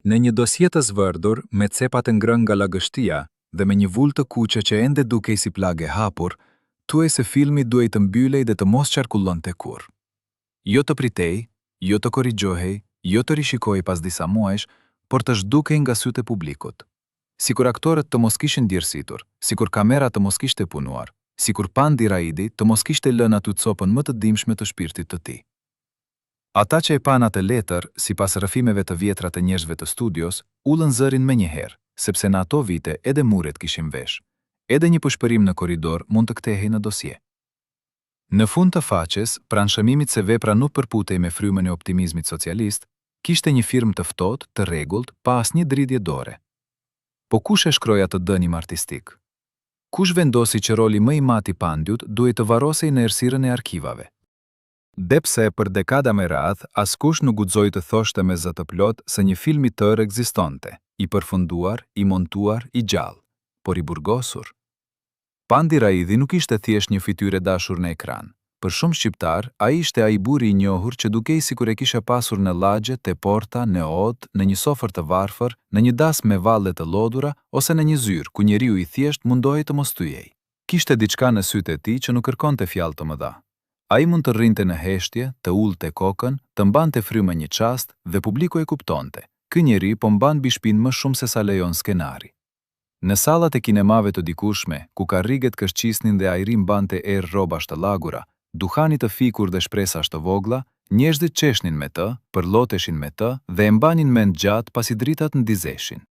Në një dosje të zvërdur, me cepat e ngrënë nga lagështia dhe me një vull të kuqe që ende dukej si plagë e hapur, thuaj se filmi duhej të mbyllej dhe të mos qarkullonte kurrë. Jo të pritej, jo të korrigjohej, jo të rishikojej pas disa muajsh, por të zhdukej nga sytë e publikut. Sikur aktorët të mos kishin djersitur, sikur kamera të mos kishte punuar, sikur Pandi Raidi të mos kishte lënë aty copën më të dimshme të shpirtit të tij. Ata që e pan atë letër, sipas rrëfimeve të vjetra të njerëzve të studios, ullën zërin menjëherë, sepse në ato vite edhe muret kishin vesh. Edhe një pushpërim në korridor mund të kthehej në dosje. Në fund të faqes, pranë shëmimit se vepra nuk përputej me frymën e optimizmit socialist, kishte një firmë të ftohtë, të rregullt, pa asnjë dridhje dore. Po kush e shkroi atë dënim artistik? Kush vendosi që roli më i madh i Pandiut duhej të varrosej në errësirën e arkivave? Depse për dekada me radhë, askush nuk guxoi të thoshte me zë të plot se një film i tërë ekzistonte, i përfunduar, i montuar, i gjallë, por i burgosur. Pandi Raidi nuk ishte thjesht një fytyrë dashur në ekran. Për shumë shqiptar, ai ishte ai burri i njohur që dukej sikur e kishe pasur në lagje, te porta, në odë, në një sofër të varfër, në një das me valle të lodhura ose në një zyrë ku njeriu i thjesht mundohej të mos tyjej. Kishte diçka në sytë e tij që nuk kërkonte fjalë të mëdha. Ai mund të rrinte në heshtje, të ulte kokën, të mbante frymën një çast dhe publiku e kuptonte. Ky njeri po mban mbi shpinë më shumë se sa lejon skenari. Në sallat e kinemave të dikushme, ku karriget kërcisnin dhe ajri mbante erë rrobash të lagura, duhani të fikur dhe shpresash të vogla, njerëzit qeshnin me të, përloteshin me të dhe e mbanin mend gjatë pasi dritat ndizeshin.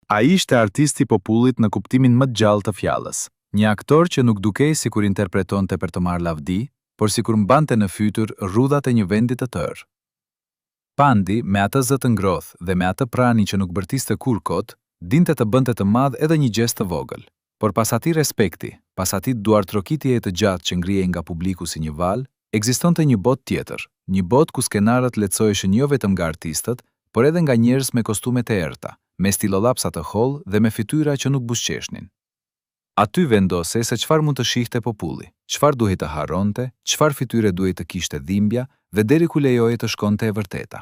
Ai ishte artisti i popullit në kuptimin më të gjallë të fjalës. Një aktor që nuk dukej sikur interpretonte për të marrë lavdi, por sikur mbante në fytyrë rrudhat e një vendi të tërë. Pandi, me atë zë të ngrohtë dhe me atë prani që nuk bërtiste kur kot, dinte të bënte të madh edhe një gjest të vogël. Por pas atij respekti, pas atij duartrokitjeje të gjatë që ngrihej nga publiku si një val, ekzistonte një botë tjetër, një botë ku skenarët lehtësoheshin jo vetëm nga artistët, por edhe nga njerëz me kostume të errta, me stilollapsa të hollë dhe me fytyra që nuk buzëqeshnin. Aty vendose se çfarë mund të shihte populli, çfarë duhej të harronte, çfarë fytyre duhej të kishte dhimbja dhe deri ku lejohej të shkonte e vërteta.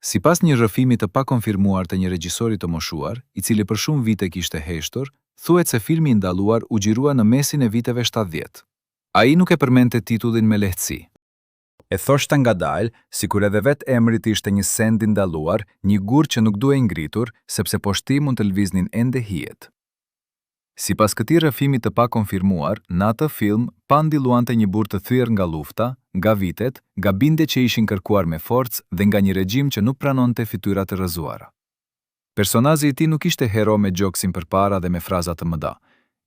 Sipas një rrëfimi të pakonfirmuar të një regjisori të moshuar, i cili për shumë vite kishte heshtur, thuhet se filmi i ndaluar u xhirua në mesin e viteve 70. Ai nuk e përmendte titullin me lehtësi. E thoshte ngadalë, sikur edhe vetë emri ishte një send i ndaluar, një gur që nuk duhej ngritur, sepse poshti mund të lviznin ende hijet. Sipas këtij rrëfimi të pakonfirmuar, në atë film, Pandi luante një burr të thyer nga lufta, nga vitet, nga bindjet që ishin kërkuar me forcë dhe nga një regjim që nuk pranonte fytyra të rrëzuara. Personazhi i tij nuk ishte hero me gjoksin përpara dhe me fraza të mëdha.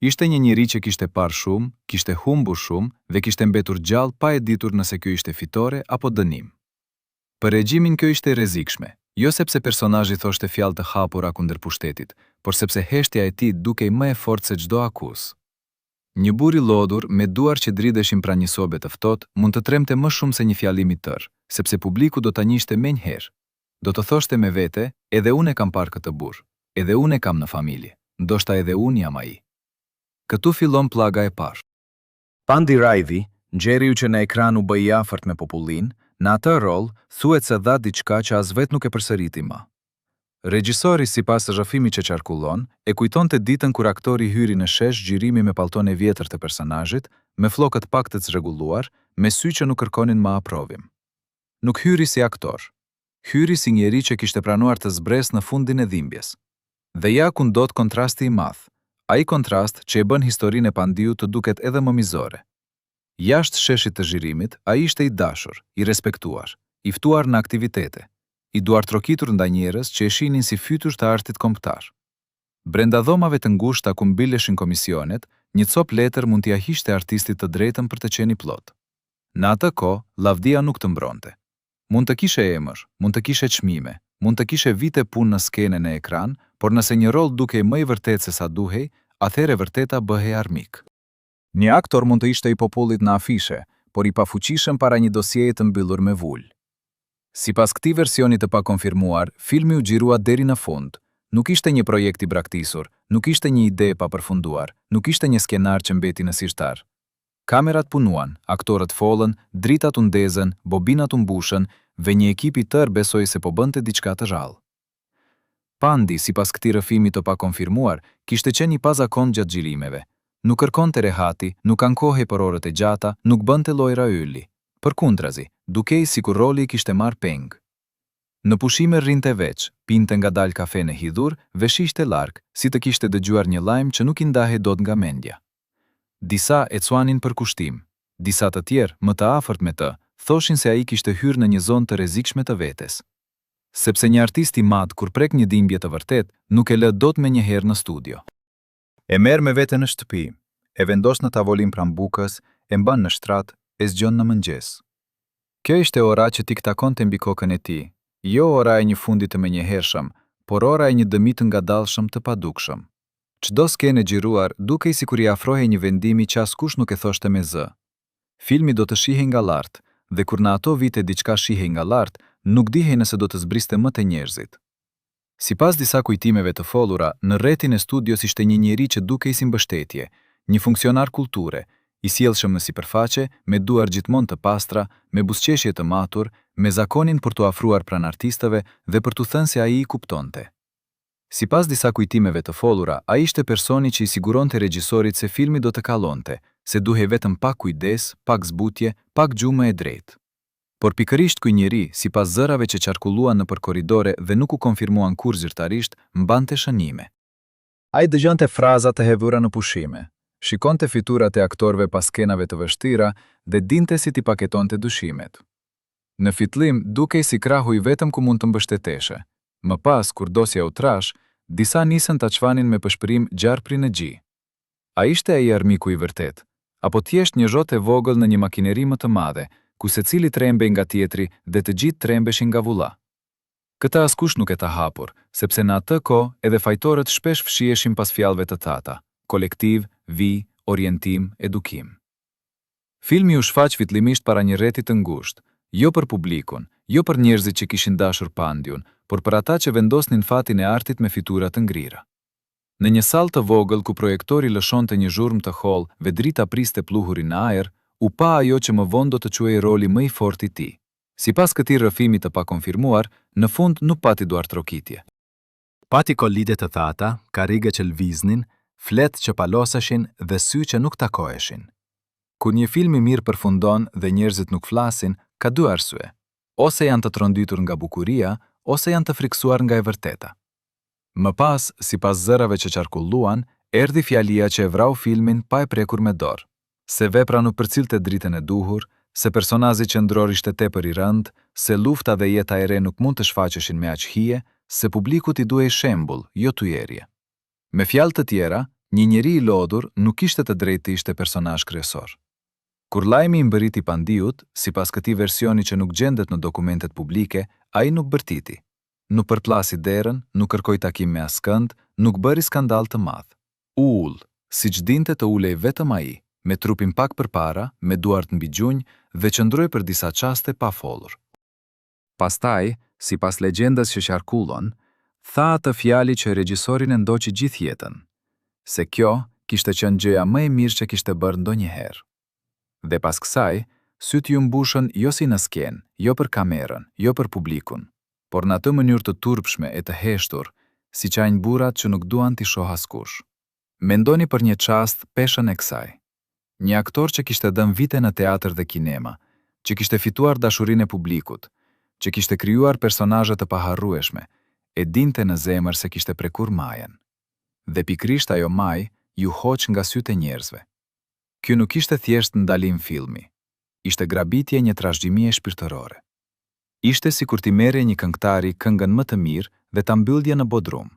Ishte një njeri që kishte parë shumë, kishte humbur shumë dhe kishte mbetur gjallë pa e ditur nëse kjo ishte fitore apo dënim. Për regjimin kjo ishte rrezikshme, jo sepse personazhi thoshte fjalë të hapura kundër pushtetit, por sepse heshtja e tij dukej më e fortë se çdo akuzë. Një burr i lodhur me duar që dridheshin pranë një sobe të ftohtë mund të tremte më shumë se një fjalim i tërë, sepse publiku do ta njihte menjëherë. Do të thoshte me vete, edhe unë e kam parë këtë burr, edhe unë e kam në familje, ndoshta edhe unë jam ai. Këtu fillon plaga e parë. Pandi Raidi, njeriu që në ekran u bë i afërt me popullin, në atë rol thuhet se dha diçka që as vetë nuk e përsëriti më. Regjisori, sipas rrëfimit që qarkullon, e kujtonte ditën kur aktori hyri në shesh xhirimi me pallton e vjetër të personazhit, me flokët pak të zhregulluar, me sy që nuk kërkonin më aprovim. Nuk hyri si aktor. Hyri si njeri që kishte pranuar të zbresë në fundin e dhimbjes. Dhe ja ku ndodh kontrasti i madh. Ai kontrast që e bën historinë e Pandiut të duket edhe më mizore. Jashtë sheshit të xhirimit, ai ishte i dashur, i respektuar, i ftuar në aktivitete, i duartrokitur ndaj njerëz që e shihnin si fytyr të artit kombëtar. Brenda dhomave të ngushta ku mbileshin komisionet, një cop letër mund t'ia hiqte artistit të drejtën për të qenë plot. Në atë kohë, lavdia nuk të mbronte. Mund të kishe emër, mund të kishe çmime, mund të kishe vite punë në skenën e ekran, por nëse një rol dukej më i vërtet se sa duhej, atëherë vërteta bëhej armik. Një aktor mund të ishte i popullit në afishe, por i pafuqishëm para një dosjeje të mbyllur me vull. Sipas këtij versioni të pakonfirmuar, filmi u xhirua deri në fund. Nuk ishte një projekt i braktisur, nuk ishte një ide pa përfunduar, nuk ishte një skenar që mbeti në sirtar. Kamerat punuan, aktorët folën, dritat u ndezën, bobinat u mbushën, dhe një ekip i tërë besoi se po bënte diçka të rrallë. Pandi, sipas këtij rrëfimi të pakonfirmuar, kishte qenë i pazakon gjatë xhirimeve. Nuk kërkonte rehati, nuk ankohej për orët e gjata, nuk bënte lojra ylli. Përkundrazi, dukej sikur roli i kishte marrë peng. Në pushime rrinte veç, pinte ngadalë kafe në hidhur, veshishte larg, si të kishte dëgjuar një lajm që nuk i ndahej dot nga mendja. Disa e cuanin për kushtim, disa të tjerë, më të afërt me të, thoshin se ai kishte hyrë në një zonë të rrezikshme të vetes. Sepse një artist i madh kur prek një dhimbje të vërtet, nuk e lë dot me njëherë në studio. E merr me vete në shtëpi, e vendos në tavolinë pranë bukës, e mban në shtrat, e zgjon në mëngjes. Kjo ishte ora që tiktakonte mbi kokën e tij, jo ora e një fundi të menjëhershëm, por ora e një dëmi të ngadalshëm të padukshëm. Çdo skenë e xhiruar dukej sikur i afrohej një vendimi që askush nuk e thoshte me zë. Filmi do të shihej nga lart, dhe kur në ato vite diçka shihej nga lart, nuk dihej nëse do të zbriste më te njerëzit. Sipas disa kujtimeve të follura, në rrethin e studios ishte një njeri që dukej si mbështetje, një funksionar kulture, i sjellshëm në sipërfaqe, me duar gjithmonë të pastra, me buzëqeshje të matur, me zakonin për t'u afruar pranë artistëve dhe për t'u thënë se ai i kuptonte. Sipas disa kujtimeve të follura, ai ishte personi që i siguronte regjisorit se filmi do të kallonte, se duhej vetëm pak kujdes, pak zbutje, pak gjumë e drejtë. Por pikërisht ky njeri, sipas zërave që qarkulluan nëpër korridore dhe nuk u konfirmuan kurrë zyrtarisht, mbante shënime. Ai dëgjonte fraza të hedhura në pushime, shikonte fiturat e aktorëve pas skenave të vështira dhe dinte si t'i paketonte dyshimet. Në fillim dukej si krahu i vetëm ku mund të mbështeteshe. Më pas, kur dosja u trash, disa nisën ta çfanin me pëshpërim gjarpri në gji. A ishte ai armiku i vërtet, apo thjesht një zhot e vogël në një makineri më të madhe, ku secili trembej nga tjetri dhe të gjithë trembeshin nga vulla? Këtë askush nuk e ta hapur, sepse në atë kohë edhe fajtorët shpesh fshiheshin pas fjalëve të thata: kolektiv, vi, orientim, edukim. Filmi u shfaq fillimisht para një rreti të ngushtë, jo për publikun, jo për njerëzit që kishin dashur Pandiun, por për ata që vendosnin fatin e artit me fitura të ngrira. Në një sallë të vogël ku projektori lëshonte një zhurmë të hollë dhe drita priste pluhurin në ajër, u pa ajo që më vonë do të quhej roli më i fortë i tij. Sipas këtij rrëfimi të pakonfirmuar, në fund nuk pati duart trokitje. Pati kolide të thata, karrige që lviznin, fletë që paloseshin dhe sy që nuk takoheshin. Kur një film i mirë përfundon dhe njerëzit nuk flasin, ka dy arsye: ose janë të tronditur nga bukuria, ose janë të friksuar nga e vërteta. Më pas, sipas zërave që qarkulluan, erdhi fjalia që e vrau filmin pa e prekur me dorë. Se vepra nuk përcilte dritën e duhur, se personazhi qendror ishte tepër i rënd, se lufta dhe jeta e re nuk mund të shfaqeshin me aq hije, se publikut i duhej shembull, jo tujerje. Me fjalë të tjera, një njeri i lodhur nuk kishte të drejtë të ishte personazh kryesor. Kur lajmi i mbërriti Pandiut, sipas këtij versioni që nuk gjendet në dokumentet publike, ai nuk bërtiti. Nuk përplasi derën, nuk kërkoi takim me askënd, nuk bëri skandal të madh. U ul, siç dinte të ulej vetëm ai, me trupin pak përpara, me duart mbi gjunjë dhe qëndroi për disa çaste pa folur. Pastaj, sipas legjendës që qarkullon, tha atë fjali që regjisorin e ndoqi gjithë jetën, se kjo kishte qenë gjëja më e mirë që kishte bërë ndonjëherë. Dhe pas kësaj, sytë ju mbushën jo si në skenë, jo për kamerën, jo për publikun, por në atë mënyrë të turpshme e të heshtur, si qajnë burrat që nuk duan t'i shoh askush. Mendoni për një çast peshën e kësaj. Një aktor që kishte dhënë vite në teatr dhe kinema, që kishte fituar dashurinë e publikut, që kishte krijuar personazhe të paharrueshme, e dinte në zemër se kishte prekur majën. Dhe pikrisht ajo maj ju hoq nga sytë e njerëzve. Ky nuk ishte thjesht ndalim filmi. Ishte grabitje një trashëgimie shpirtërore. Ishte sikur t'i merrje një këngëtari këngën më të mirë dhe ta mbyllje në bodrum.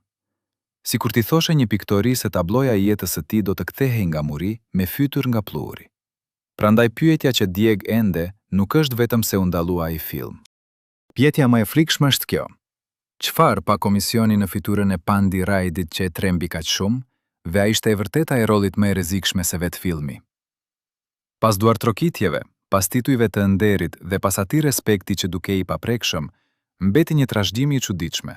Sikur t'i thoshe një piktori se tabloja i jetës së tij do të kthehej nga muri me fytyr nga pluhuri. Prandaj pyetja që djeg ende nuk është vetëm se u ndallua ai film. Pyetja më e frikshme është kjo: çfarë pa komisioni në fytyrën e Pandi Rajdit që e trembi kaq shumë, dhe a ishte e vërteta e rollit më e rrezikshme se vetë filmi? Pas duartrokitjeve, pas titujve të nderit dhe pas atij respekti që dukej i paprekshëm, mbeti një trashëgimi i çuditshme.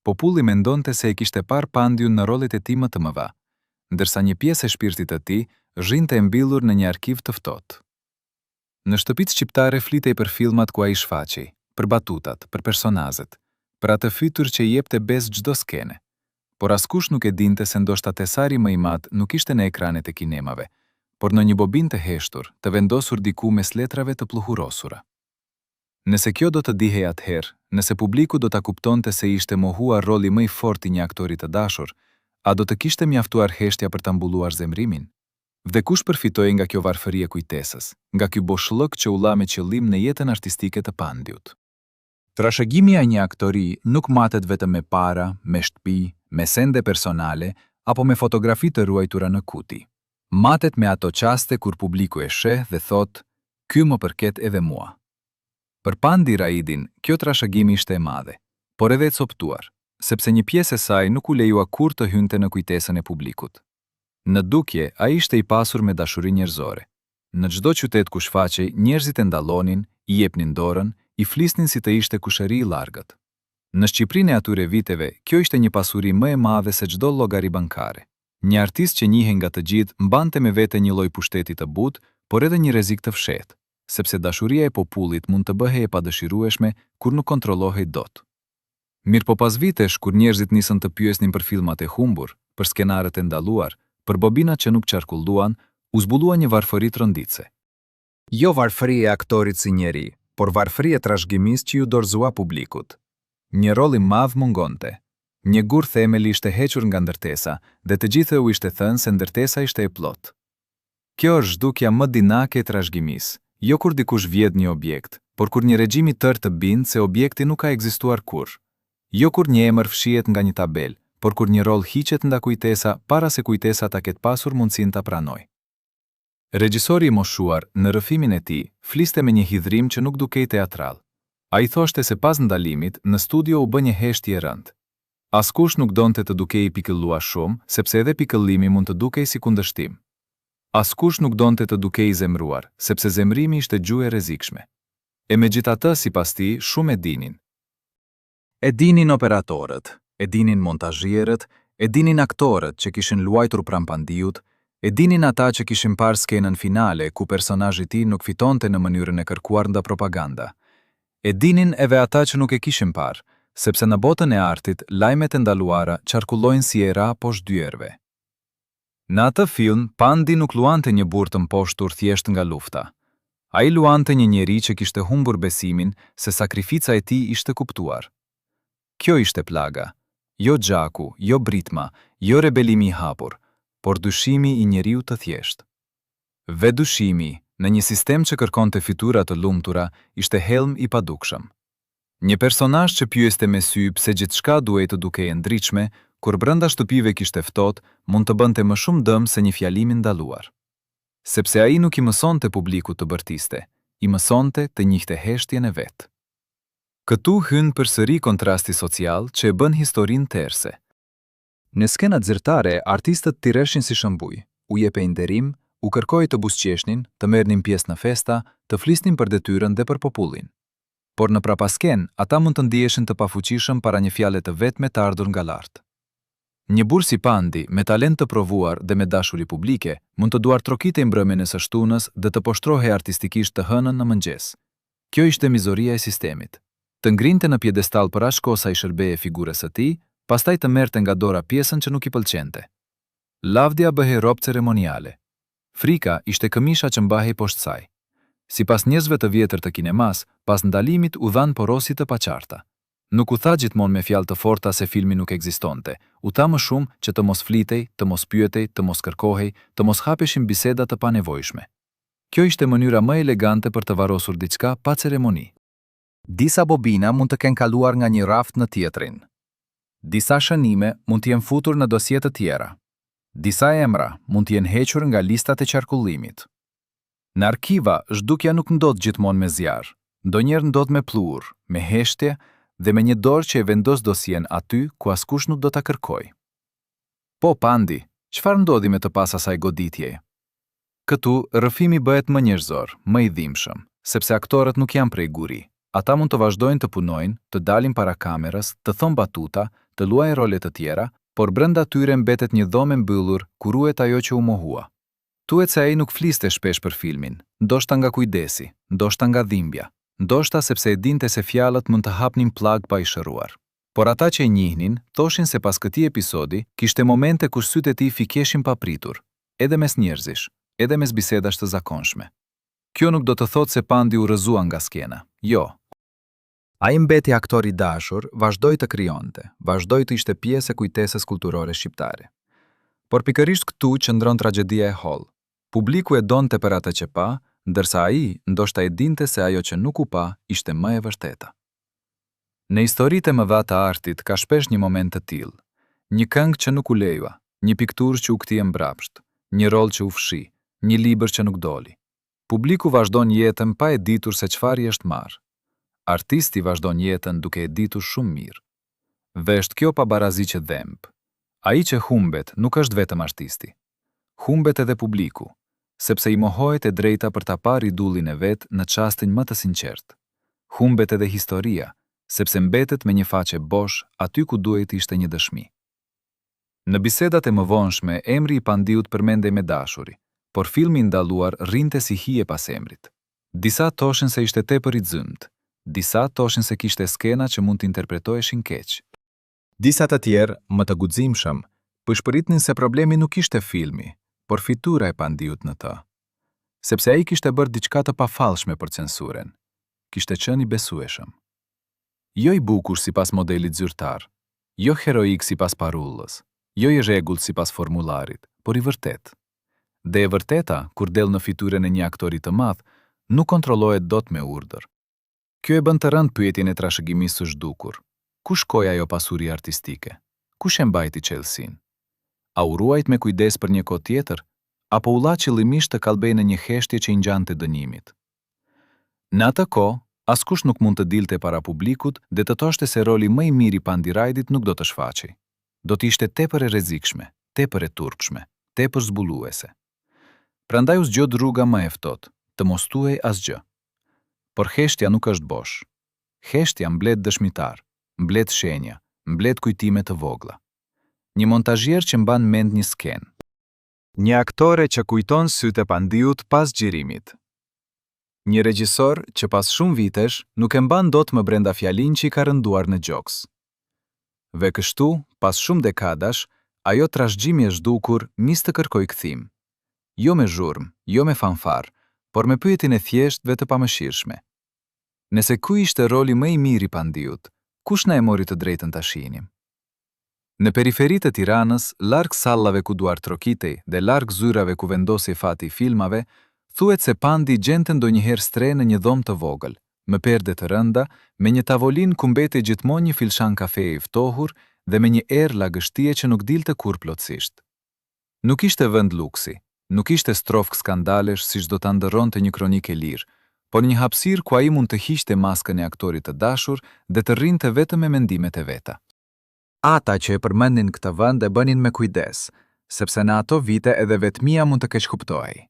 Populli mendonte se e kishte parë Pandiun në rollet e tij më të mëdha, ndërsa një pjesë e shpirtit të tij zhinte e mbyllur në një arkiv të ftohtë. Në shtëpitë shqiptare flitej për filmat ku ai shfaqej, për batutat, për personazhet, për atë fytyrë që jepte besë çdo skene. Por askush nuk e dinte se ndoshta tesari më i madh nuk ishte në ekranet e kinemave, por në një bobinë të heshtur, të vendosur diku mes letrave të pluhurosura. Nëse kjo do të dihej atëherë, nëse publiku do ta kuptonte se ishte mohuar roli më i fortë i një aktori të dashur, a do të kishte mjaftuar heshtja për ta mbulluar zemrimin? Dhe kush përfitoi nga kjo varfëri e kujtesës, nga ky boshllëk që u la me qëllim në jetën artistike të Pandiut? Trashëgimi i një aktori nuk matet vetëm me para, me shtëpi, me sende personale apo me fotografi të ruajtura në kuti. Matet me ato qaste kur publiku e sheh dhe thot, ky më përket edhe mua. Për Pandi Raidin, kjo trashëgimi ishte e madhe, por edhe e coptuar, sepse një pjesë e saj nuk u lejua kur të hynte në kujtesën e publikut. Në dukje, ai ishte i pasur me dashuri njerëzore. Në çdo qytet ku shfaqej, njerëzit e ndallonin, i jepnin dorën, i flisnin si të ishte kushëri i largët. Në Shqipërinë e atyre viteve, kjo ishte një pasuri më e madhe se çdo llogari bankare. Një artist që njihej nga të gjithë mbante me vete një lloj pushteti të butë, por edhe një rrezik të fshehtë, sepse dashuria e popullit mund të bëhej e padëshirueshme kur nuk kontrollohej dot. Mirë po pas vitesh kur njerëzit nisën të pyesnin për filmat e humbur, për skenarët e ndaluar, për bobinat që nuk qarkulluan, u zbulua një varfëri tronditse. Jo varfëri e aktorit si njeri, por varfëri e trashëgimisë që ju dorëzua publikut. Një rol i madh mungonte. Një gur themeli ishte hequr nga ndërtesa dhe të gjithë u ishte thënë se ndërtesa ishte e plotë. Kjo është zhdukja më dinake e trashëgimisë, jo kur dikush vjedh një objekt, por kur një regjim i tërë të bindë se objekti nuk ka ekzistuar kurrë. Jo kur një emër fshihet nga një tabel, por kur një rol hiqet nga kujtesa para se kujtesa ta ketë pasur mundësinë ta pranojë. Regjisori i moshuar, në rrëfimin e tij, fliste me një hidhrim që nuk dukej teatral. Ai thoshte se pas ndalimit, në studio u bë një heshtje e rëndë. Askush nuk donte të dukej i pikëlluar shumë, sepse edhe pikëllimi mund të dukej si kundërshtim. Askush nuk donte të dukej i zemruar, sepse zemrimi ishte gjuhë e rrezikshme. E megjithatë, sipas tij, shumë e dinin. E dinin operatorët, e dinin montazhierët, e dinin aktorët që kishin luajtur pranë Pandiut, e dinin ata që kishin parë skenën finale ku personazhi i tij nuk fitonte në mënyrën e kërkuar nga propaganda. E dinin edhe ata që nuk e kishin parë, sepse në botën e artit lajmet e ndaluara qarkullojnë si era poshtë dyerve. Në atë film, Pandi nuk luante një burr të mposhtur thjesht nga lufta. Ai luante një njeri që kishte humbur besimin se sakrifica e tij ishte kuptuar. Kjo ishte plaga, jo gjaku, jo britma, jo rebelimi i hapur, por dyshimi i njeriu të thjeshtë. Vedyshimi, në një sistem që kërkonte fytyra të lumtura, ishte helm i padukshëm. Një personazh që pyeste me sy pse gjithçka duhej të dukej e ndritshme, kur brenda shtëpive kishte ftohtë, mund të bënte më shumë dëm se një fjalim i ndaluar. Sepse ai nuk i mësonte publikut të bërtiste, i mësonte të njihte heshtjen e vet. Këtu hyn përsëri kontrasti social që e bën historinë terse. Në skenat zyrtare, artistët thirreshin si shëmbuj, u jepej nderim, u kërkoi të buzëqeshnin, të merrnin pjesë në festa, të flisnin për detyrën dhe për popullin. Por në prapasken, ata mund të ndiheshin të pafuqishëm para një fjale të vetme të ardhur nga lart. Një burr si Pandi, me talent të provuar dhe me dashuri publike, mund të duar trokitej mbrëmjen e së shtunës dhe të poshtrohej artistikisht të hënën në mëngjes. Kjo ishte mizoria e sistemit. Të ngrinte në piedestal për aq kohë sa i shërbeje figurës së tij, pastaj të merrte nga dora pjesën që nuk i pëlqente. Lavdja bëhej robë ceremoniale. Frika ishte këmisha që mbahej poshtë saj. Sipas njerëzve të vjetër të kinemas, pas ndalimit u dhan porosi të paqarta. Nuk u tha gjithmonë me fjalë të forta se filmi nuk ekzistonte, u tha më shumë që të mos flitej, të mos pyetej, të mos kërkohej, të mos hapeshin biseda të panevojshme. Kjo ishte mënyra më elegante për të varrosur diçka pa ceremoni. Disa bobina mund të kenë kaluar nga një raft në tjetrin. Disa shënime mund të jenë futur në dosje të tjera. Disa emra mund të jenë hequr nga listat e qarkullimit. Në arkiva, zhdukja nuk ndodh gjithmonë me zjarr, ndonjëherë ndodh me pluhur, me heshtje dhe me një dorë që e vendos dosjen aty ku askush nuk do ta kërkojë. Po Pandi, çfarë ndodhi me të pas asaj goditjeje? Këtu rrëfimi bëhet më njerëzor, më i dhimbshëm, sepse aktorët nuk janë prej guri. Ata mund të vazhdojnë të punojnë, të dalin para kamerës, të thonë batuta, të luajnë role të tjera, por brenda tyre mbetet një dhomë mbyllur ku ruhet ajo që u mohua. Thuhet se ai nuk fliste shpesh për filmin, ndoshta nga kujdesi, ndoshta nga dhimbja, ndoshta sepse e dinte se fjalët mund të hapnin plag pa i shëruar. Por ata që e njihnin, thoshin se pas këtij episodi, kishte momente kur sytë e tij fikeshin papritur, edhe mes njerëzish, edhe mes bisedash të zakonshme. Kjo nuk do të thotë se Pandi u rrëzua nga skena. Jo. Ai mbeti aktor i dashur, vazhdoi të krijonte, vazhdoi të ishte pjesë e kujtesës kulturore shqiptare. Por pikërisht këtu qëndron tragjedia e holl. Publiku e donte për atë që pa, ndërsa ai ndoshta e dinte se ajo që nuk u pa ishte më e vërteta. Në historitë e mëdha të artit ka shpesh një moment të tillë. Një këngë që nuk u lejua, një pikturë që u kthie mbrapsht, një rol që u fshi, një libër që nuk doli. Publiku vazhdon jetën pa e ditur se çfarë i është marrë. Artisti vazhdon jetën duke e ditur shumë mirë. Dhe është kjo pabarazi që dhemb. Ai që humbet nuk është vetëm artisti. Humbet edhe publiku, sepse i mohohet e drejta për ta parë idullin e vet në çastin më të sinqert. Humbet edhe historia, sepse mbetet me një faqe bosh aty ku duhet ishte një dëshmi. Në bisedat e mëvonshme, emri i Pandiut përmendej me dashuri, por filmi i ndaluar rrinte si hije pas emrit. Disa thoshin se ishte tepër i zymt, disa thoshin se kishte skena që mund të interpretoheshin keq. Disa të tjerë, më të guximshëm, shpëritnin se problemi nuk ishte filmi, por fitura e Pandiut në të. Sepse ai kishte bërë diçka të pafallshme për censuren. Kishte qenë i besueshëm. Jo i bukur sipas modelit zyrtar, jo heroik sipas parullës, jo i rregull sipas formularit, por i vërtet. Dhe e vërteta, kur del në fytyrën e një aktori të madh, nuk kontrollohet dot me urdhër. Kjo e bën të rënd pyetjen e trashëgimisë së zhdukur. Ku shkoi ajo pasuri artistike? Kush e mbajti qelsin? A u ruajt me kujdes për një kohë tjetër, apo u la qëllimisht të kallbej në një heshtje që i ngjante dënimit? Në atë kohë, askush nuk mund të dilte para publikut dhe të thoshte se roli më i mirë i Pandirajdit nuk do të shfaqej. Do të ishte tepër e rrezikshme, tepër e turpshme, tepër zbuluese. Prandaj u zgjodh rruga më e ftohtë, të mos thuhej asgjë. Por heshtja nuk është bosh. Heshtja mbledh dëshmitar, mbledh shenja, mbledh kujtime të vogla. Një montazhier që mban mend një skenë. Një aktore që kujton sytë e Pandiut pas xhirimit. Një regjisor që pas shumë vitesh nuk e mban dot më brenda fjalin që i ka rënduar në gjoks. Dhe kështu, pas shumë dekadash, ajo trashëgjimi e zhdukur nis të kërkoj kthim. Jo me zhurmë, jo me fanfar, por me pyetjen e thjeshtëve të pamëshirshme. Nëse ku ishte roli më i mirë i Pandiut, kush na e mori të drejtën ta shihnim? Në periferitë e Tiranës, larg sallave ku duar trokitej dhe larg zyrave ku vendosej fati i filmave, thuhet se Pandi gjente ndonjëherë stre në një dhomë të vogël, me perde të rënda, me një tavolinë ku mbetej gjithmonë një filshan kafeje i ftohur dhe me një erë lagështie që nuk dilte kurrë plotësisht. Nuk ishte vend luksi, nuk ishte strofk skandalesh siç do ta ndërronte një kronikë e lirë, por një hapësirë ku ai mund të hiqte maskën e aktorit të dashur dhe të rrinte vetëm me mendimet e veta. Ata që e përmendin këtë vend e bënin me kujdes, sepse në ato vite edhe vetmia mund të keqkuptohej.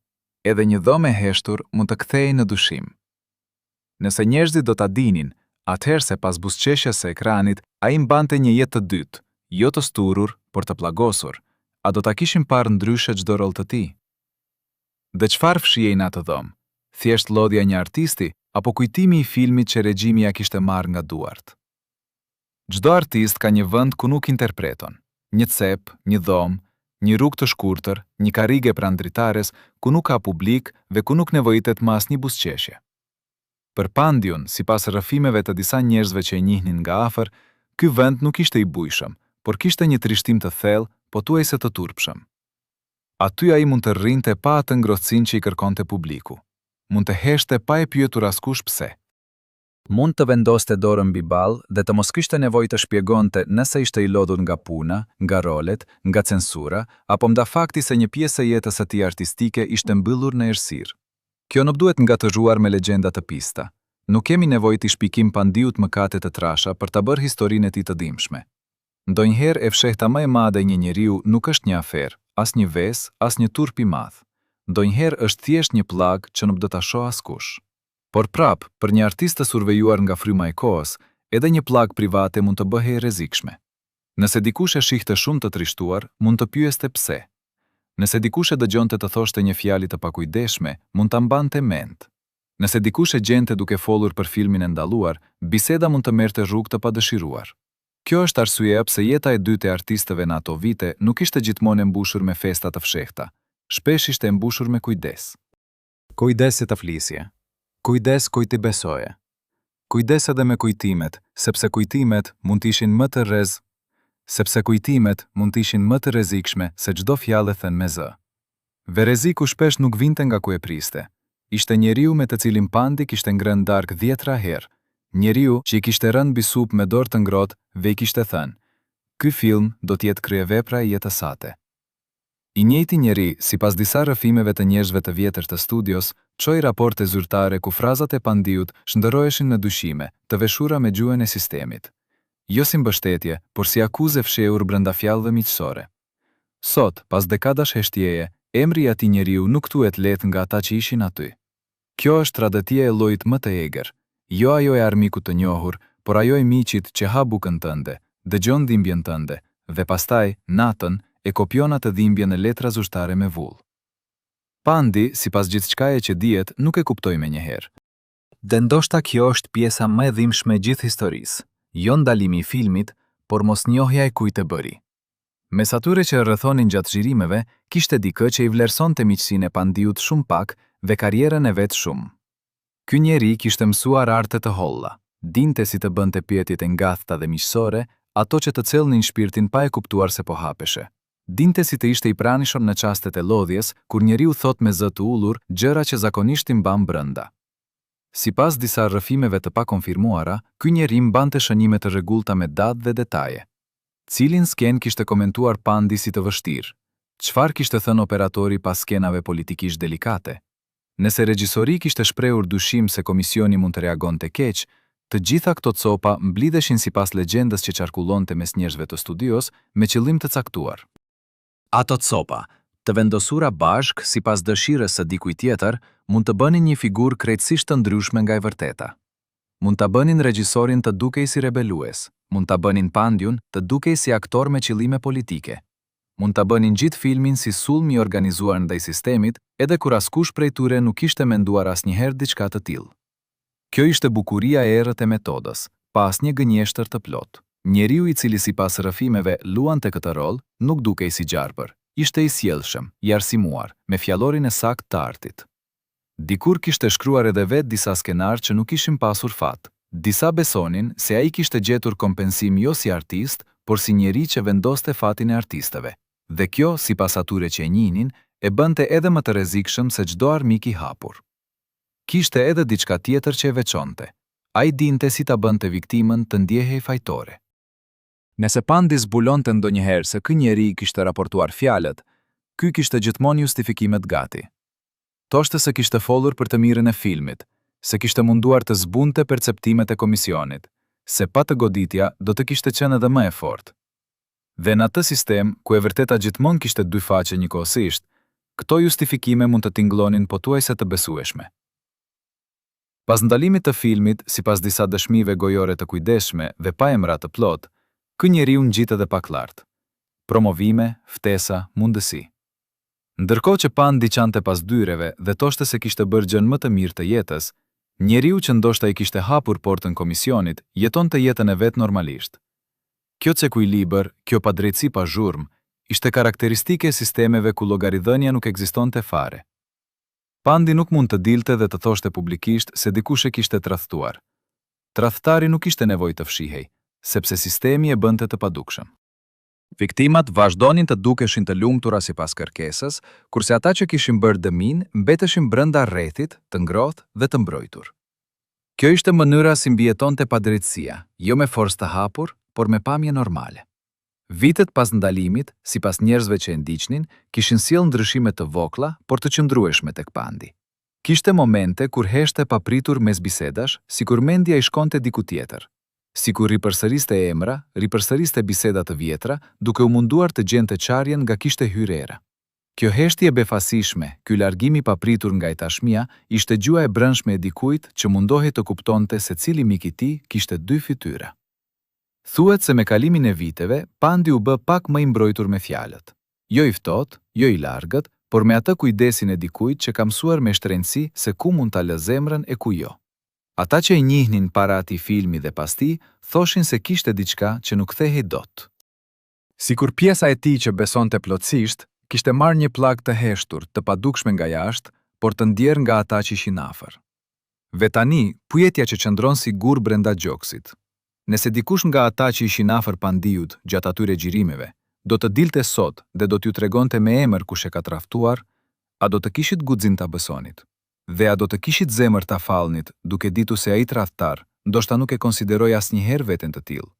Edhe një dhomë e heshtur mund të kthehej në dyshim. Nëse njerëzit do ta dinin, atëherë se pas buzëqeshjes së ekranit, ai mbante një jetë të dytë, jo të sturur, por të plagosur, a do ta kishin parë ndryshe çdo rol të tij? Dhe çfarë fshihej në atë dhomë? Thjesht lodhja e një artisti apo kujtimi i filmit që regjimi ja kishte marrë nga duart? Çdo artist ka një vend ku nuk interpreton, një cep, një dhomë, një rrugë të shkurtër, një karrige pranë dritares ku nuk ka publik dhe ku nuk nevojitet më asnjë buzëqeshje. Për Pandiun, sipas rrëfimeve të disa njerëzve që e njihnin nga afër, ky vend nuk ishte i bujshëm, por kishte një trishtim të thellë, pothuajse të turpshëm. Aty ai mund të rrinte pa atë ngrohtësinë që i kërkonte publiku. Mund të heshte pa e pyetur askush pse. Mund të vendoste dorën mbi ball dhe të mos kishte nevojë të shpjegonte nëse ishte i lodhur nga puna, nga rolet, nga censura, apo nga fakti se një pjesë e jetës së tij artistike ishte mbyllur në errësirë. Kjo nuk duhet ngatëruar me legjenda të pista. Nuk kemi nevojë të shpikim Pandiut mëkate të trasha për ta bërë historinë e tij të dhimbshme. Ndonjëherë e fshehta më e madhe e një njeriu nuk është një aferë, as një vesë, as një turp i madh. Ndonjëherë është thjesht një pllagë që nuk do ta shoh askush. Por prap, për një artist të survejuar nga fryma e kohës, edhe një pllagë private mund të bëhej e rrezikshme. Nëse dikush e shihte shumë të trishtuar, mund të pyeste pse. Nëse dikush e dëgjonte të thoshte një fjalë të pakujdesshme, mund ta mbante mend. Nëse dikush e gjente duke folur për filmin e ndaluar, biseda mund të merrte rrugë të padëshiruar. Kjo është arsye pse jeta e dytë e artistëve në ato vite nuk ishte gjithmonë e mbushur me festa të fshehta. Shpesh ishte e mbushur me kujdes. Kujdes të flisje. Kujdes kujt i besoje. Kujdes edhe me kujtimet, sepse kujtimet mund të ishin më të rrezikshme se çdo fjalë e thënë me zë. Vereziku shpesh nuk vinte nga ku e priste. Ishte njeriu me të cilin Pandi kishte ngrënë darkë 10 herë. Njeriu që i kishte rënë mbi supë me dorë të ngrohtë dhe i kishte thënë: "Ky film do të jetë kryevepra e jetës sate." I njëjti njeri, sipas disa rrëfimeve të njerëzve të vjetër të studios, çoi raporte zyrtare ku frazat e Pandiut shndërroheshin në dyshime, të veshura me gjuhën e sistemit. Jo si mbështetje, por si akuzë fshehur brenda fjalëve miqësore. Sot, pas dekadash heshtjeje, emri i atij njeriu nuk thuhet lehtë nga ata që ishin aty. Kjo është tradëtia e llojit më të egër. Jo ajo e armikut të njohur, por ajo e miqit që ha bukën tënde, dëgjon dhimbjen tënde, dhe pastaj, natën, e kopjon atë dhimbje në letra zyrtare me vull. Pandi, sipas gjithçkaje që dihet, nuk e kuptoi menjëherë. Dhe ndoshta kjo është pjesa më e dhimbshme e gjithë historisë. Jo ndalimi i filmit, por mosnjohja e kujt e bëri. Mes atyre që rrethonin gjatë xhirimeve, kishte dikë që i vlerësonte miqësinë e Pandiut shumë pak dhe karrierën e vet shumë. Ky njeri kishte mësuar arte të holla, dinte si të bënte pyetjet e ngathta dhe miqësore, ato që të cellnin shpirtin pa e kuptuar se po hapeshe. Dinte si të ishte i pranishëm në çastet e lodhjes, kur njeriu thot me zë të ullur gjëra që zakonisht i mban brenda. Sipas disa rrëfimeve të pakonfirmuara, ky njeri mbante shënime të rregullta me datë dhe detaje. Cilin sken kishte komentuar Pandi si të vështirë? Çfarë kishte thënë operatori pas skenave politikisht delikate? Nëse regjisori kishte shprehur dyshim se komisioni mund të reagonte keq, të gjitha këto copa mblidheshin sipas legjendës që qarkullonte mes njerëzve të studios me qëllim të caktuar. Ato copa, të vendosura bashk sipas dëshirës së dikujt tjetër, mund të bënin një figurë krejtësisht të ndryshme nga e vërteta. Mund ta bënin regjisorin të dukej si rebelues, mund ta bënin Pandiun të dukej si aktor me qëllime politike. Mund ta bënin gjithë filmin si sulm i organizuar ndaj sistemit, edhe kur askush prej tyre nuk kishte menduar asnjëherë diçka të tillë. Kjo ishte bukuria e errët e metodës, pa asnjë gënjeshtër të plot. Njeriu i cili sipas rrëfimeve luante këtë rol, nuk dukej si gjarpër, ishte i sjellshëm, i arsimuar, me fjallorin e saktë të artit. Dikur kishte shkruar edhe vet disa skenar që nuk ishin pasur fat. Disa besonin se ai kishte gjetur kompensim jo si artist, por si njeri që vendoste fatin e artistëve. Dhe kjo, sipas atyre që e njihnin, e bënte edhe më të rrezikshëm se çdo armik i hapur. Kishte edhe diçka tjetër që e veçonte. Ai dinte si ta bënte viktimën të ndjehej fajtore. Nëse Pandi zbulonte ndonjëherë se ky njeri kishte raportuar fjalët, ky kishte gjithmonë justifikimet gati. Thoshte se kishte folur për të mirën e filmit, se kishte munduar të zbunte perceptimet e komisionit, se pa të goditja do të kishte qenë edhe më e fortë. Dhe në atë sistem, ku e vërteta gjithmonë kishte dy faqe njëkohësisht, këto justifikime mund të tingëllonin pothuajse të besueshme. Pas ndalimit të filmit, sipas disa dëshmive gojore të kujdesshme dhe pa emra të plot, ky njeriu ngjit edhe pak lart. Promovime, ftesa, mundësi. Ndërkohë që Pandi qante pas dyreve dhe thoshte se kishte bërë gjën më të mirë të jetës, njeriu që ndoshta i kishte hapur portën komisionit jetonte jetën e vet normalisht. Kjo cekuilibër, kjo padrejtësi pa zhurmë, ishte karakteristike e sistemeve ku llogaridhënia nuk ekzistonte fare. Pandi nuk mund të dilte dhe të thoshte publikisht se dikush e kishte tradhtuar. Tradhtari nuk ishte nevojë të fshihej, sepse sistemi e bënte të padukshëm. Viktimat vazhdonin të dukeshin të lumtura sipas kërkesës, kurse ata që kishin bërë dëmin mbeteshin brenda rrethit, të ngrohtë dhe të mbrojtur. Kjo ishte mënyra si mbijetonte padrejtësia, jo me forcë të hapur, por me pamje normale. Vitet pas ndalimit, sipas njerëzve që e ndiqnin, kishin sjellë ndryshime të vogla, por të qëndrueshme tek Pandi. Kishte momente kur heshte papritur mes bisedash, sikur mendja i shkonte diku tjetër. Sikur ripërsëriste emra, ripërsëriste biseda të vjetra, duke u munduar të gjente qarjen nga kishte hyrë era. Kjo heshtje befasishme, ky largim i papritur nga e tashmia, ishte gjua e brendshme e dikujt që mundohej të kuptonte se cili mik i tij kishte dy fytyra. Thuhet se me kalimin e viteve, Pandi u bë pak më i mbrojtur me fjalët. Jo i ftohtë, jo i largët, por me atë kujdesin e dikujt që ka mësuar me shtrenjtësi se ku mund ta lë zemrën e ku jo. Ata që e njihnin para atij filmi dhe pas tij, thoshin se kishte diçka që nuk kthehej dot. Sikur pjesa e tij që besonte plotësisht, kishte marrë një pllak të heshtur, të padukshme nga jashtë, por të ndjerë nga ata që ishin afër. Vetani, pyetja që qëndron si gur brenda gjoksit. Nëse dikush nga ata që ishin afër Pandiut gjatë atyre xhirimeve, do të dilte sot dhe do t'ju tregonte me emër kush e ka tradhtuar, a do të kishit guxim ta besonit? Dhe a do të kishit zemër ta fallnit, duke ditur se ai tradhtar ndoshta nuk e konsideroi asnjëherë veten të tillë?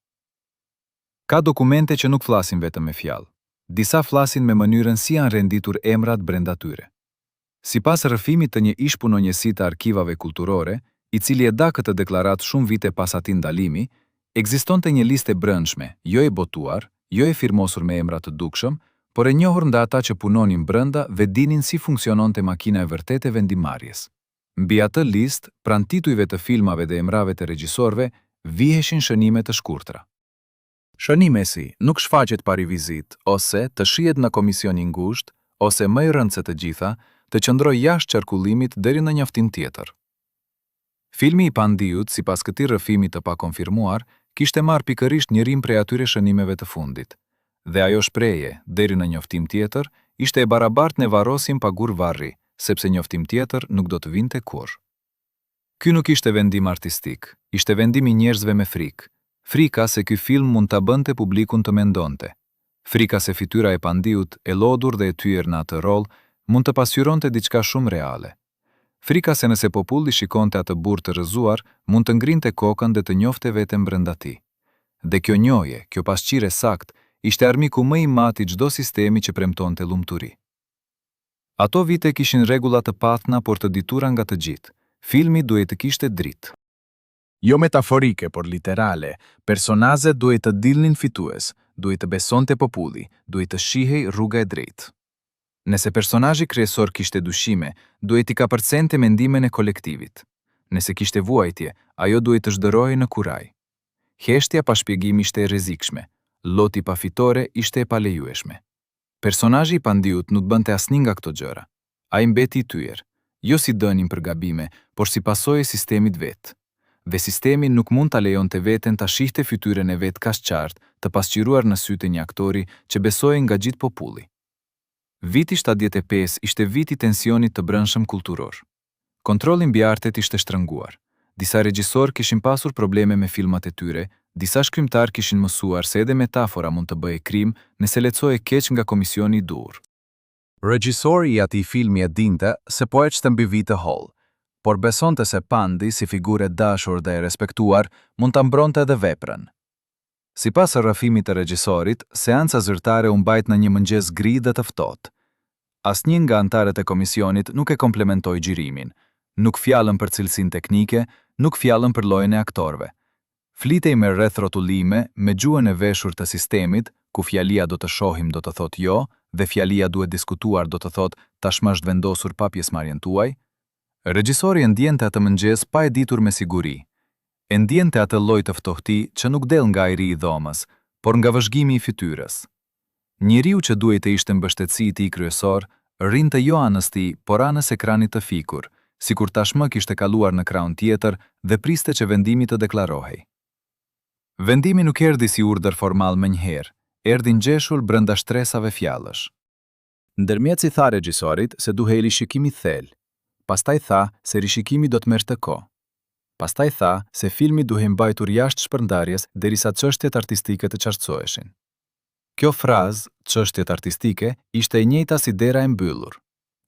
Ka dokumente që nuk flasin vetëm me fjalë. Disa flasin me mënyrën si janë renditur emrat brenda tyre. Sipas rrëfimit të një ish-punonjësi të arkivave kulturore, i cili e da këtë deklaratë shumë vite pas atij ndalimi, ekzistonte një listë e brendshme, jo e botuar, jo e firmosur me emra të dukshëm, por e njohur nga ata që punonin brenda dhe dinin si funksiononte makina e vërtetë e vendimarrjes. Mbi atë listë, pranë titujve të filmave dhe emrave të regjisorëve, viheshin shënime të shkurtra. Shënime si nuk shfaqet pari vizit, ose të shihet në komisionin ngushtë, ose më i rëndë se të gjitha, të qëndroj jashtë qarkullimit deri në njoftim tjetër. Filmi i Pandiut, sipas këtij rrëfimi të pakonfirmuar, kishte marrë pikërisht njërin prej atyre shënimeve të fundit, dhe ajo shprehje deri në njoftim tjetër ishte e barabartë ne varrosim pa gur varri, sepse njoftim tjetër nuk do të vinte kurrë. Ky nuk ishte vendim artistik, ishte vendim i njerëzve me frikë. Frika se ky film mund ta bënte publikun të mendonte. Frika se fytyra e Pandiut, e lodhur dhe e tyer në atë rol, mund të pasqyronte diçka shumë reale. Frika se nëse populli shikonte atë burr të rrëzuar, mund të ngrinte kokën dhe të njofte veten brenda tij. Dhe kjo njohje, kjo pasqyrje sakt, ishte armiku më i madh i çdo sistemi që premtonte lumturi. Ato vite kishin rregulla të pathna por të ditura nga të gjithë. Filmi duhet të kishte dritë. Jo metaforike, por literale, personazhet duhet të dilnin fitues, duhet të besonte populli, duhet të shihej rruga e drejtë. Nëse personazhi kryesor kishte dyshime, duhet i kapërcente mendimin e kolektivit. Nëse kishte vuajtje, ajo duhet të zhderojë në kuraj. Heshtja pa shpjegim ishte e rrezikshme, loti pa fitore ishte e palejueshme. Personazhi i Pandiut nuk bënte asnjë nga këto gjëra. Ai mbeti i tyer, jo si dënim për gabime, por si pasojë e sistemit vet. Dhe sistemi nuk mund ta lejonte veten ta shihte fytyrën e vet kaq qartë, të pasqyruar në sytë e një aktori që besohej nga gjithë populli. Viti 75 ishte viti i tensionit të brendshëm kulturor. Kontrolli mbi artet ishte shtrënguar. Disa regjisorë kishin pasur probleme me filmat e tyre, disa shkrimtar kishin mësuar se edhe metafora mund të bëjë krim nëse lecohej keq nga komisioni i dur. Regjisori i atij filmi e dinte se po ecste mbi vite holl, por besonte se Pandi, si figurë e dashur dhe e respektuar, mund ta mbronte edhe veprën. Sipas rrëfimit të regjisorit, seanca zyrtare u mbajt në një mëngjes gri dhe të ftohtë. Asnjë nga anëtarët e komisionit nuk e komplementoi xhirimin, nuk fjalën për cilësinë teknike, nuk fjalën për llojin e aktorëve. Flitej me rreth rrotullime, me gjuhën e veshur të sistemit, ku fjalia do të shohim do të thotë jo, dhe fjalia duhet diskutuar do të thotë tashmë është vendosur pa pjesëmarrjen tuaj. Regjisori e ndjente atë mëngjes pa e ditur me siguri. E ndjente atë lloj të ftohti që nuk del nga ajri i dhomës, por nga vëzhgimi i fytyrës. Njeriu që duhet të ishte mbështetësi i tij kryesor, rrinte jo anës tij, por anës ekranit të fikur, sikur tashmë kishte kaluar në kraun tjetër dhe priste që vendimi të deklarohej. Vendimi nuk erdhi si urdhër formal menjëherë, erdhi ngjeshur brenda shtresave fjalësh. Ndërmjet si tha regjisorit se duhej rishikimi thellë. Pastaj tha se rishikimi do të merrte kohë. Pastaj tha se filmi duhej mbajtur jashtë shpërndarjes derisa çështjet artistike të qartësoheshin. Kjo frazë, çështjet artistike, ishte e njëjta si dera e mbyllur.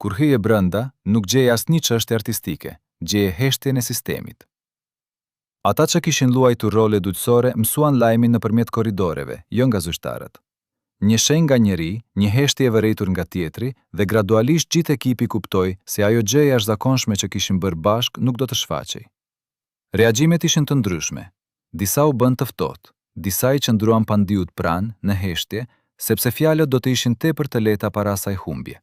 Kur hyje brenda, nuk gjej asnjë çështje artistike, gjeje heshtjen e sistemit. Ata që kishin luajtur role dytësore mësuan lajmin nëpërmjet korridoreve, jo nga zyrtarët. Një shenjë nga njëri, një heshtje e vërejtur nga tjetri, dhe gradualisht gjithë ekipi kuptoi se ajo gjë e jashtëzakonshme që kishin bërë bashkë nuk do të shfaqej. Reagjimet ishin të ndryshme. Disa u bën të ftohtë, disa i qëndruan Pandiut pranë në heshtje, sepse fjalët do të ishin tepër të lehta para asaj humbje.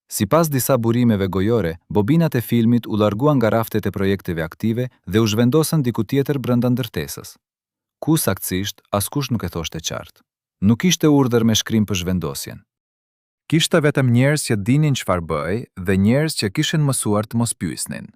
Sipas disa burimeve gojore, bobinat e filmit u larguan nga raftet e projekteve aktive dhe u zhvendosën diku tjetër brenda ndërtesës. Ku saktësisht, askush nuk e thoshte qartë. Nuk ishte urdhër me shkrim për zhvendosjen. Kishte vetëm njerëz që dinin çfarë bëj dhe njerëz që kishin mësuar të mos pyesnin.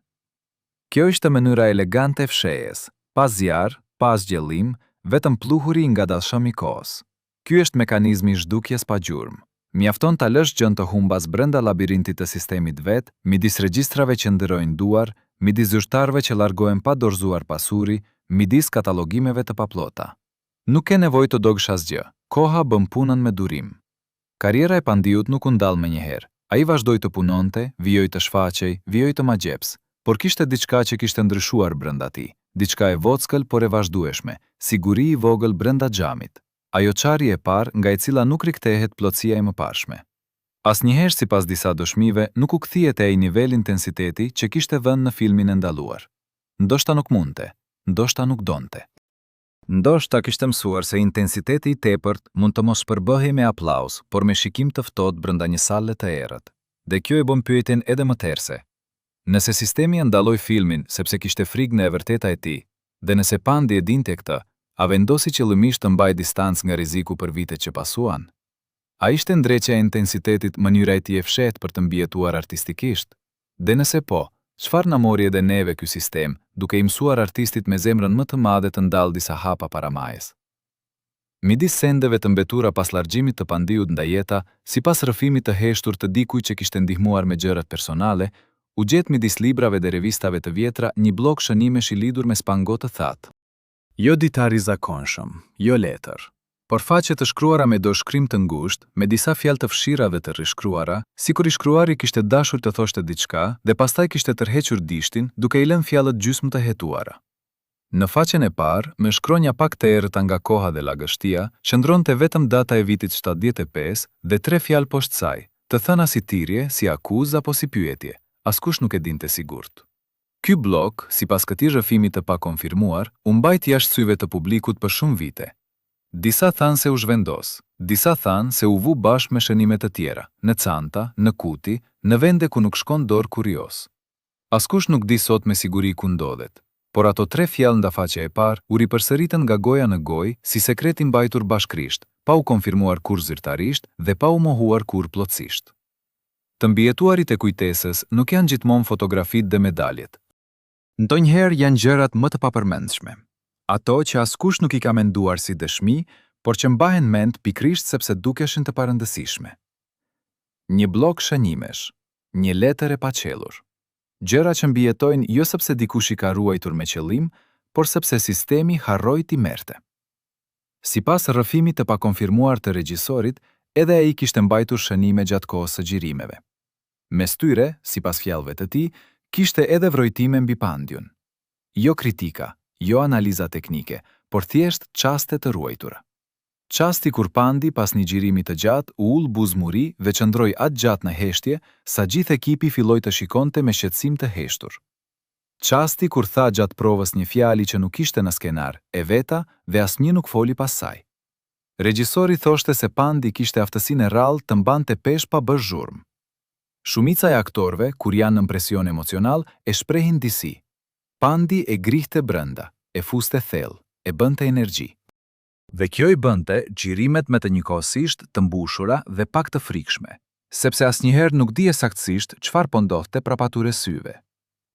Kjo ishte mënyra elegante e fshehjes, pas zjarr, pas gjellim, vetëm pluhuri nga dashami i kohës. Ky është mekanizmi i zhdukjes pa gjurmë. Mjafton ta lësh gjën të humbas brenda labirintit të sistemit vet, midis regjistrave që ndërrojnë duar, midis zyrtarëve që largohen pa dorëzuar pasuri, midis katalogimeve të paplota. Nuk ke nevojë të dogësh asgjë. Koha bën punën me durim. Karriera e Pandiut nuk u ndall menjëherë. Ai vazhdoi të punonte, vijoi të shfaqej, vijoi të magjeps, por kishte diçka që kishte ndryshuar brenda tij, diçka e vockël por e vazhdueshme, siguri i vogël brenda xhamit. Ajo çarri e parë nga e cila nuk rikthehet plotësia e mëparshme. Asnjëherë sipas disa dëshmive nuk u kthie te ai nivel intensiteti që kishte vënë në filmin e ndaluar. Ndoshta nuk mundte, ndoshta nuk donte. Ndoshta kishte mësuar se intensiteti i tepërt mund të mos përbëhej me aplauz, por me shikim të ftohtë brenda një sale të errët. Dhe kjo e bën pyetjen edhe më tërse. Nëse sistemi e ndalloi filmin sepse kishte frikë në e vërteta e tij, dhe nëse Pandi e dinte këtë, a vendosi qëllimisht të mbajë distancë nga rreziku për vitet që pasuan? A ishte ndreqja e intensitetit mënyra e tij e fshehtë për të mbijetuar artistikisht? Dhe nëse po, çfarë na mori edhe neve ky sistem, duke i mësuar artistit me zemrën më të madhe të ndalë disa hapa paramajes? Midis sendeve të mbetura pas largjimit të Pandiut ndaj jeta, sipas rrëfimit të heshtur të dikujt që kishte ndihmuar me gjërat personale, u gjet midis librave dhe revistave të vjetra një blok shënimesh i lidhur me spango të thatë. Jo ditar i zakonshëm, jo letër, por faqe të shkruara me dorëshkrim të ngushtë, me disa fjalë të fshira dhe të rishkruara, sikur i shkruari kishte dashur të thoshte diçka dhe pastaj kishte tërhequr dishtin duke i lënë fjalët gjysmë të hetuara. Në faqen e parë, me shkronja pak të errëta nga koha dhe lagështia, qëndronte vetëm data e vitit 75 dhe 3 fjalë poshtë saj, të thëna si thirrje, si akuzë apo si pyetje. Askush nuk e dinte sigurt. Ky blok, sipas këtij rrëfimi të pakonfirmuar, u mbajt jashtë syve të publikut për shumë vite. Disa thanë se u zhvendos, disa thanë se u vu bashkë me shënime të tjera, në canta, në kuti, në vende ku nuk shkon dorë kurios. Askush nuk di sot me siguri ku ndodhet, por ato 3 fjalë nda faqja e parë u ripërsëritën nga goja në gojë si sekret i mbajtur bashkërisht, pa u konfirmuar kur zyrtarisht dhe pa u mohuar kur plotësisht. Të mbijetuarit e kujtesës nuk janë gjithmonë fotografitë dhe medaljet. Ndonjëherë janë gjërat më të papërmendshme. Ato që askush nuk i ka menduar si dëshmi, por që mbahen mend pikrisht sepse dukeshin të parëndësishme. Një blok shënimesh, një letër e paqellur. Gjëra që mbijetojnë jo sepse dikush i ka ruajtur me qëllim, por sepse sistemi harroi t'i merrte. Sipas rrëfimit të pakonfirmuar të regjisorit, edhe ai kishte mbajtur shënime gjatë kohës së xhirimeve. Mes tyre, sipas fjalëve të tij, kishte edhe vrojtime mbi Pandiun. Jo kritika, jo analiza teknike, por thjesht çaste të ruajtura. Çasti kur Pandi pas një xhirimi të gjatë u ul buzmuri dhe qëndroi aq gjatë në heshtje sa gjithë ekipi filloi të shikonte me shqetësim të heshtur. Çasti kur tha gjatë provës një fjali që nuk ishte në skenar, e veta dhe asnjë nuk foli pas saj. Regjisori thoshte se Pandi kishte aftësinë e rrallë të mbante peshë pa bërë zhurmë. Shumica e aktorëve, kur janë në presion emocional, e shprehin disi. Pandi e grihte brenda, e fuste thellë, e bënte energji. Dhe kjo i bënte xhirimet me të njëkohësisht të mbushura dhe pak të frikshme, sepse asnjëherë nuk dije saktësisht çfarë po ndodhte prapatyre syve.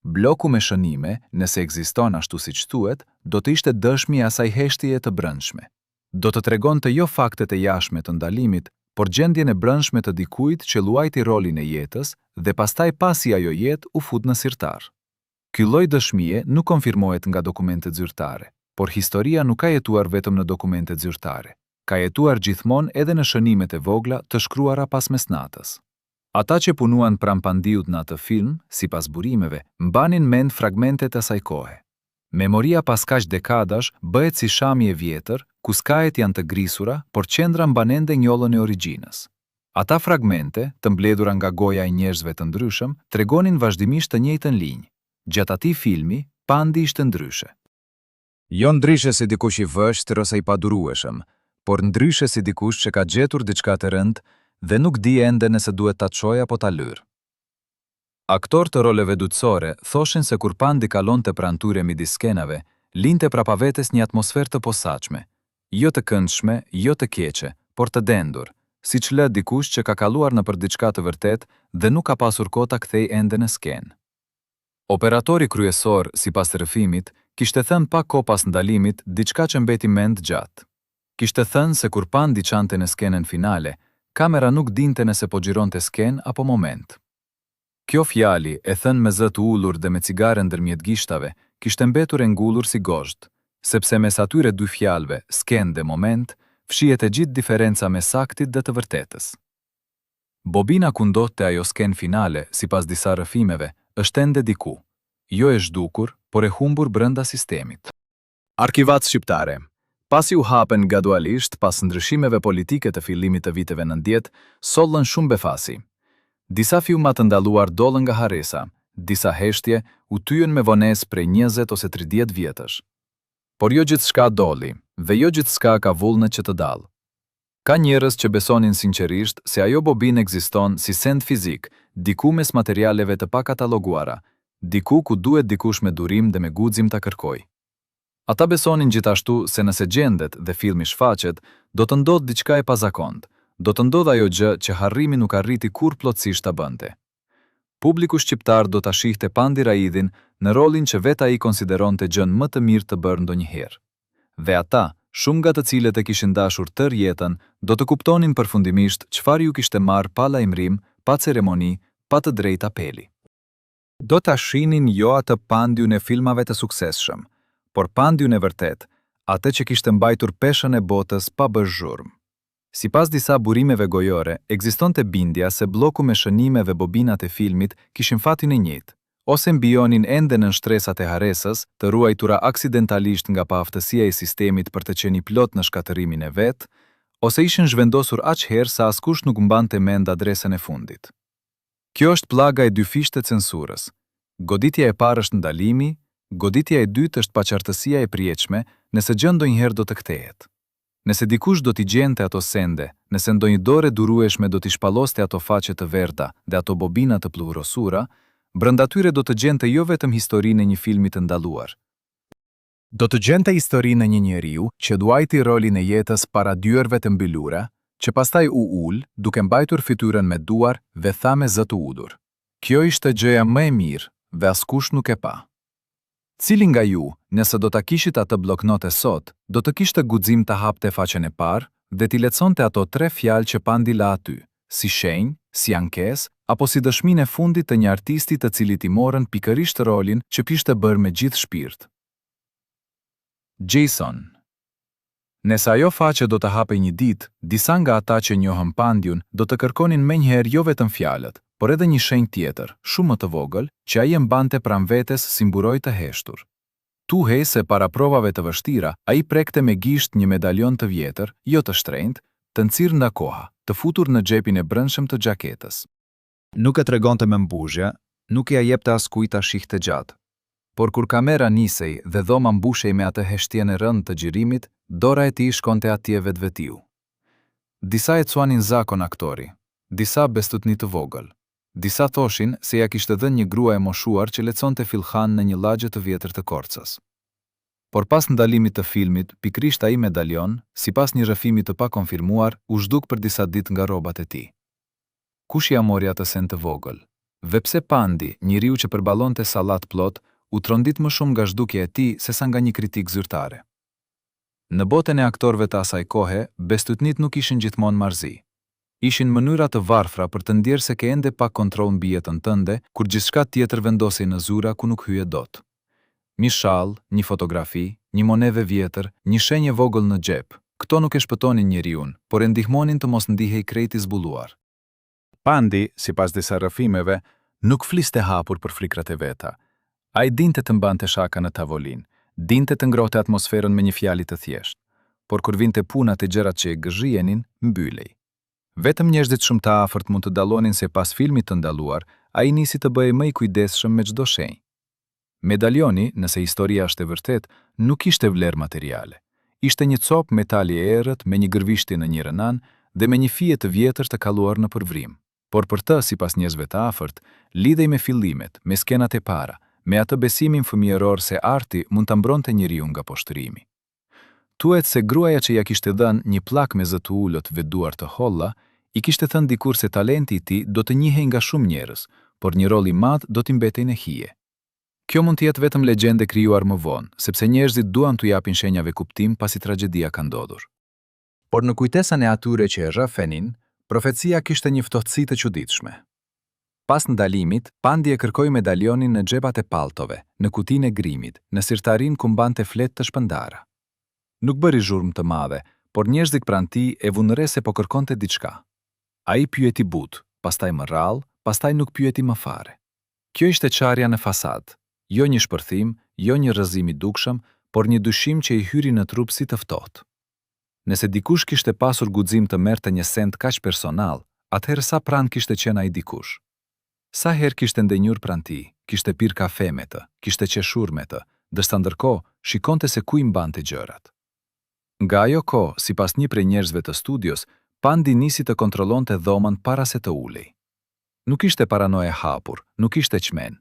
Bloku me shënime, nëse ekziston ashtu siç thuhet, do të ishte dëshmi e asaj heshtjeje të brendshme. Do të tregonte jo faktet e jashtme të ndalimit, por gjendjen e brendshme të dikujt që luajti rolin e jetës dhe pastaj pasi ajo jetë u fut në sirtar. Ky lloj dëshmie nuk konfirmohet nga dokumentet zyrtare, por historia nuk ka jetuar vetëm në dokumentet zyrtare. Ka jetuar gjithmonë edhe në shënimet e vogla të shkruara pas mesnatës. Ata që punuan pranë Pandiut në atë film, sipas burimeve, mbanin mend fragmentet e asaj kohe. Memoria pas kaq dekadash bëhet si shami e vjetër, ku skajet janë të grisura, por qendra mban ende njollën e origjinës. Ata fragmente, të mbledhura nga goja e njerëzve të ndryshëm, tregonin vazhdimisht të njëjtën linjë. Gjatë atij filmi, Pandi ishte ndryshe. Jo ndryshe si dikush i vështër ose i padurueshëm, por ndryshe si dikush që ka gjetur diçka të rëndë dhe nuk di ende nëse duhet ta çojë apo ta lyrë. Aktorë të roleve duktësore thoshin se kur Pandi kalonte pranë tyre midis skenave, linte prapavetes një atmosferë të posaçme, jo të këndshme, jo të keqe, por të dendur, siç lë dikush që ka kaluar nëpër diçka të vërtetë dhe nuk ka pasur kohë ta kthejë ende në skenë. Operatori kryesor, sipas rrëfimit, kishte thënë pak kohë pas ndalimit diçka që mbeti mend gjatë. Kishte thënë se kur Pandi çante në skenën finale, kamera nuk dinte nëse po xhironte skenë apo moment. Kjo fjali, e thënë me zë të ulur dhe me cigare ndërmjet gishtave, kishte mbetur e ngulur si gozhd, sepse mes atyre dy fjalëve, skenë dhe moment, fshihet e gjithë diferenca mes saktit dhe të vërtetës. Bobina ku ndodhte ajo skenë finale, sipas disa rrëfimeve, është ende diku, jo e zhdukur, por e humbur brenda sistemit. Arkivat shqiptare. Pasi u hapen gradualisht pas ndryshimeve politike të fillimit të viteve 90, sollën shumë befasi. Disa filma të ndaluar dollën nga haresa, disa heshtje u tyën me vonesë prej 20 ose 30 vjetësh. Por jo gjithçka doli, dhe jo gjithçka ka vullnet që të dallë. Ka njerëz që besonin sinqerisht se ajo bobinë ekziston si send fizik, diku mes materialeve të pakataloguara, diku ku duhet dikush me durim dhe me guxim ta kërkoj. Ata besonin gjithashtu se nëse gjendet dhe filmi shfaqet, do të ndodhë diçka e pazakont, do të ndodhë ajo gjë që harrimi nuk arriti kur plotësisht ta bënte. Publiku shqiptar do ta shihte Pandi Raidhin në rolin që vetë ai konsideronte gjën më të mirë të bërë ndonjëherë. Dhe ata, shumë nga të cilët e kishin dashur tër jetën, do të kuptonin përfundimisht çfarë ju kishte marrë pa lajmërim, pa ceremoni, pa të drejtë apeli. Do ta shihnin jo atë Pandiun e filmave të suksesshëm, por Pandiun e vërtet, atë që kishte mbajtur peshën e botës pa bërë zhurmë. Sipas disa burimeve gojore, ekzistonte bindja se bloku me shënimeve bobinat e filmit kishin fatin e njëjtë, ose mbijonin ende në shtresat e haresës, të ruajtura aksidentalisht nga paaftësia e sistemit për të qenë plot në shkatërimin e vet, ose ishin zhvendosur aq herë sa askush nuk mbante mend adresën e fundit. Kjo është plaga e dy fishtë të censurës. Goditja e parë është ndalimi, goditja e dytë është paqartësia e prijetshme, nëse gjë ndonjëherë do të kthehet. Nëse dikush do t'i gjente ato sende, nëse ndonjë dorë durueshme do t'i shpalloste ato faqe të verdha dhe ato bobina të pluhurosura, brenda tyre do të gjente jo vetëm historinë e një filmi të ndaluar. Do të gjente historinë e një njeriu që duajti rolin e jetës para dyerve të mbylura, që pastaj u ul, duke mbajtur fytyrën me duar dhe tha me zë të udhur. Kjo ishte gjëja më e mirë dhe askush nuk e pa. Cili nga ju, nëse do ta kishit atë bloknote sot, do të kishte guxim ta hapte faqen e parë dhe t'i leconte ato 3 fjalë që Pandi la aty, si shenjë, si ankesë, apo si dëshminë e fundit të një artisti të cilit i morën pikërisht rolin që kishte bërë me gjithë shpirt. Jason. Nëse ajo faqe do të hapej një ditë, disa nga ata që njohën Pandiun do të kërkonin menjëherë jo vetëm fjalët, por edhe një shenjë tjetër, shumë më të vogël, që ai e mbante pranë vetes si mburoj të heshtur. Tuhej se para provave të vështira, ai prekte me gisht një medalion të vjetër, jo të shtrenjtë, të nxirr nga koha, të futur në xhepin e brendshëm të xhaketës. Nuk e tregonte me mbushje, nuk ia jepte askujt ta shihte gjatë. Por kur kamera nisej dhe dhoma mbushej me atë heshtjen e rëndë të xhirimit, dora e tij shkonte atje vetvetiu. Disa e cuanin zakon aktori, disa bestutni të vogël. Disa thoshin se ja kishte dhënë një grua e moshuar që leconte filhan në një lagje të vjetër të Korçës. Por pas ndalimit të filmit, pikrisht ai medalion, sipas një rrëfimi të pakonfirmuar, u zhduk për disa ditë nga rrobat e tij. Kush ia mori atë send të vogël? Dhe pse Pandi, njeriu që përballonte sallat plot, u trondit më shumë nga zhdukja e tij sesa nga një kritik zyrtare? Në botën e aktorëve të asaj kohe, bestutnit nuk ishin gjithmonë marzi. Ishin mënyra të varfra për të ndjerë se ke ende pak kontroll mbi jetën tënde, kur gjithçka tjetër vendosej në zyra ku nuk hyje dot. Një shall, një fotografi, një monedhe vjetër, një shenjë e vogël në xhep. Këto nuk e shpëtonin njeriun, por e ndihmonin të mos ndihej krejt i zbuluar. Pandi, sipas disa rrëfimeve, nuk fliste hapur për frikrat e veta. Ai dinte të mbante shaka në tavolinë, dinte të ngrohte atmosferën me një fjalë të thjeshtë, por kur vinte puna te gjërat që e gëzhienin, mbylej. Vetëm njerëzit shumë të afërt mund të dallonin se pas filmit të ndaluar, ai nisi të bëhej më i kujdesshëm me çdo shenjë. Medalioni, nëse historia është e vërtet, nuk ishte vlerë materiale. Ishte një copë metali e errët me një gërvishti në njërin anë dhe me një fije të vjetër të kaluar në përvrim. Por për të, sipas njerëzve të afërt, lidhej me fillimet, me skenat e para, me atë besimin fëmijëror se arti mund ta mbronte njeriu nga poshtërimi. Thuhet se gruaja që ja kishte dhënë një pllak me zë të ulët ve duar të holla, i kishte thënë dikur se talenti i tij do të njihej nga shumë njerëz, por një rol i madh do t'i mbetej në hije. Kjo mund të jetë vetëm legjende krijuar më vonë, sepse njerëzit duan t'u japin shenjave kuptim pasi tragjedia ka ndodhur. Por në kujtesën e atyre që e rrëfenin, profecia kishte një ftohtësi të çuditshme. Pas ndalimit, Pandi e kërkoi medaljonin në xhepat e palltove, në kutinë e grimit, në sirtarin ku mbante fletë të shpëndara. Nuk bëri zhurmë të madhe, por njerëzit pranë tij e vunëre se po kërkonte diçka. Ai pyeti but, pastaj më rrallë, pastaj nuk pyeti më fare. Kjo ishte çarja në fasadë, jo një shpërthim, jo një rrëzim i dukshëm, por një dyshim që i hyri në trup si të ftohtë. Nëse dikush kishte pasur guxim të merrte një send kaq personal, atëherë sa pranë kishte qenë ai dikush? Sa herë kishte ndenjur pranë tij, kishte pirë kafe me të, kishte qeshur me të, ndërsa ndërkohë shikonte se ku i mbante gjërat. Nga ajo kohë, sipas një prej njerëzve të studios, Pandi nisi të kontrollonte dhomën para se të ulej. Nuk ishte paranoje hapur, nuk ishte çmen,